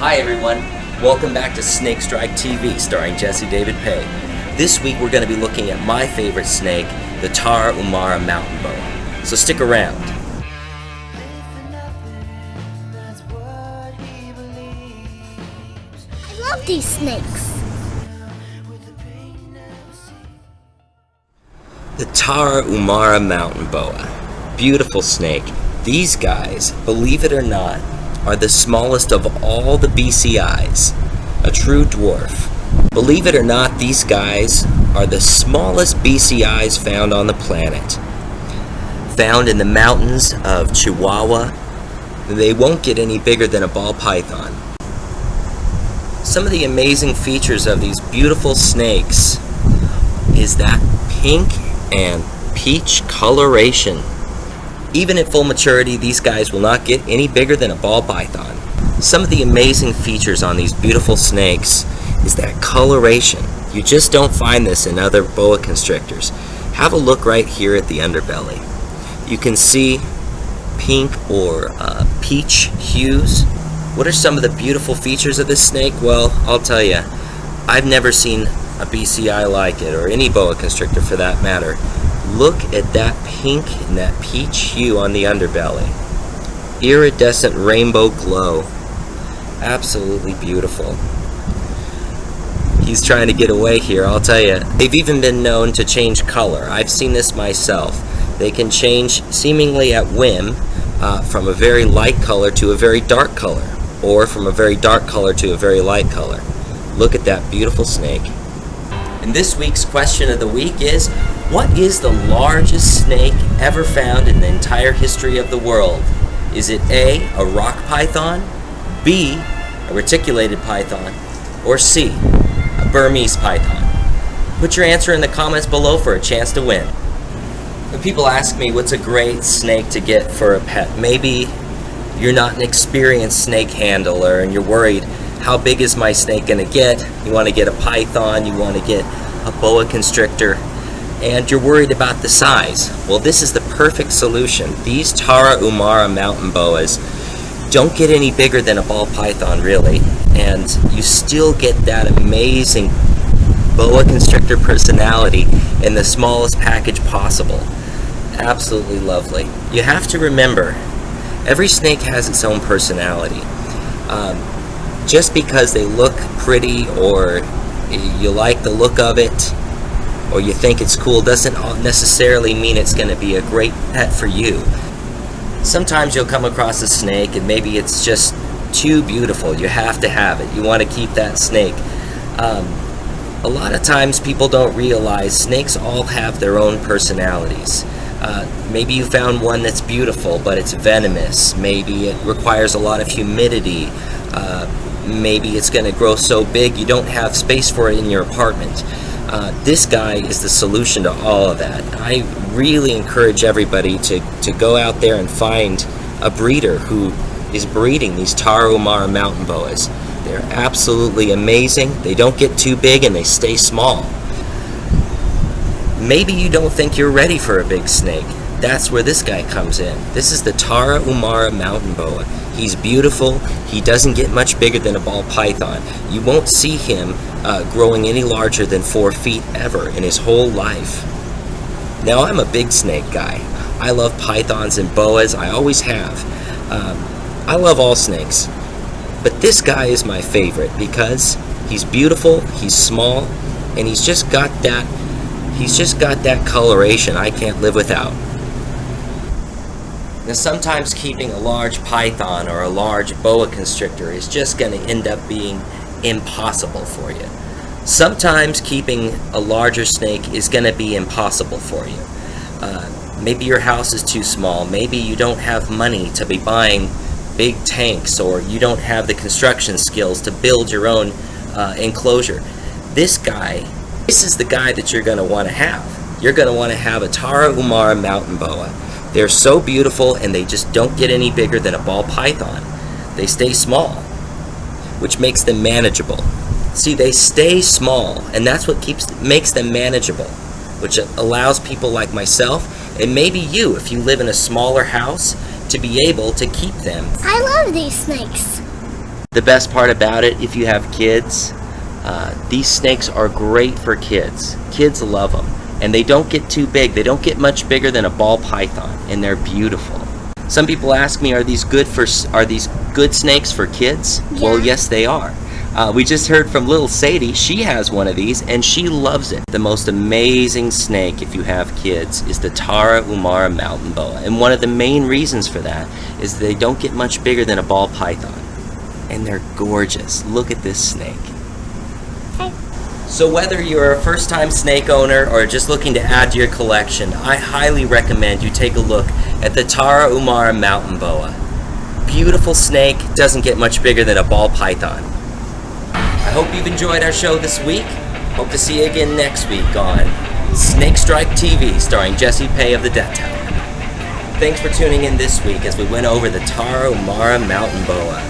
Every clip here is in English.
Hi everyone, welcome back to Snake Strike TV starring Jesse David Peay. This week we're going to be looking at my favorite snake, the Tarahumara Mountain Boa. So stick around. I love these snakes. The Tarahumara Mountain Boa. Beautiful snake. These guys, believe it or not, are the smallest of all the BCIs, a true dwarf. Believe it or not, these guys are the smallest BCIs found on the planet. Found in the mountains of Chihuahua, they won't get any bigger than a ball python. Some of the amazing features of these beautiful snakes is that pink and peach coloration. Even at full maturity, these guys will not get any bigger than a ball python. Some of the amazing features on these beautiful snakes is that coloration. You just don't find this in other boa constrictors. Have a look right here at the underbelly. You can see pink or peach hues. What are some of the beautiful features of this snake? Well, I'll tell you, I've never seen a BCI like it, or any boa constrictor for that matter. Look at that pink and that peach hue on the underbelly. Iridescent rainbow glow. Absolutely beautiful. He's trying to get away here, I'll tell you. They've even been known to change color. I've seen this myself. They can change seemingly at whim from a very light color to a very dark color, or from a very dark color to a very light color. Look at that beautiful snake. And this week's question of the week is, what is the largest snake ever found in the entire history of the world? Is it A, a rock python, B, a reticulated python, or C, a Burmese python? Put your answer in the comments below for a chance to win. When people ask me what's a great snake to get for a pet, maybe you're not an experienced snake handler and you're worried, how big is my snake going to get? You want to get a python, you want to get a boa constrictor, and you're worried about the size. Well, this is the perfect solution. These Tarahumara Mountain Boas don't get any bigger than a ball python, really, and you still get that amazing boa constrictor personality in the smallest package possible. Absolutely lovely. You have to remember, every snake has its own personality. Just because they look pretty, or you like the look of it, or you think it's cool, doesn't necessarily mean it's going to be a great pet for you. Sometimes you'll come across a snake and maybe it's just too beautiful. You have to have it. You want to keep that snake. A lot of times people don't realize snakes all have their own personalities. Maybe you found one that's beautiful, but it's venomous. Maybe it requires a lot of humidity. Maybe it's going to grow so big you don't have space for it in your apartment. This guy is the solution to all of that. I really encourage everybody to go out there and find a breeder who is breeding these Tarahumara Mountain Boas. They're absolutely amazing. They don't get too big and they stay small. Maybe you don't think you're ready for a big snake. That's where this guy comes in. This is the Tarahumara Mountain Boa. He's beautiful. He doesn't get much bigger than a ball python. You won't see him growing any larger than 4 feet ever in his whole life. Now, I'm a big snake guy. I love pythons and boas. I always have. I love all snakes. But this guy is my favorite because he's beautiful, he's small, and he's just got that coloration I can't live without. Now, sometimes keeping a large python or a large boa constrictor is just going to end up being impossible for you. Sometimes keeping a larger snake is going to be impossible for you. Maybe your house is too small. Maybe you don't have money to be buying big tanks, or you don't have the construction skills to build your own enclosure. This is the guy that you're going to want to have. You're going to want to have a Tarahumara Mountain Boa. They're so beautiful, and they just don't get any bigger than a ball python. They stay small, which makes them manageable. See, they stay small, and that's what makes them manageable, which allows people like myself, and maybe you, if you live in a smaller house, to be able to keep them. I love these snakes. The best part about it, if you have kids, these snakes are great for kids. Kids love them. And they don't get too big. They don't get much bigger than a ball python, and they're beautiful. Some people ask me, are these good snakes for kids? Yeah. Well, yes, they are. We just heard from little Sadie. She has one of these, and she loves it. The most amazing snake, if you have kids, is the Tarahumara Mountain Boa. And one of the main reasons for that is they don't get much bigger than a ball python. And they're gorgeous. Look at this snake. Hey. So whether you're a first-time snake owner or just looking to add to your collection, I highly recommend you take a look at the Tarahumara Mountain Boa. Beautiful snake, doesn't get much bigger than a ball python. I hope you've enjoyed our show this week. Hope to see you again next week on Snake Strike TV, starring Peay of the Deathtower. Thanks for tuning in this week as we went over the Tarahumara Mountain Boa.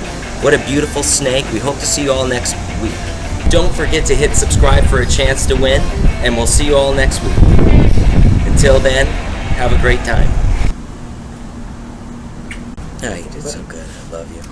What a beautiful snake. We hope to see you all next week. Don't forget to hit subscribe for a chance to win, and we'll see you all next week. Until then, have a great time. Oh, you did so good. I love you.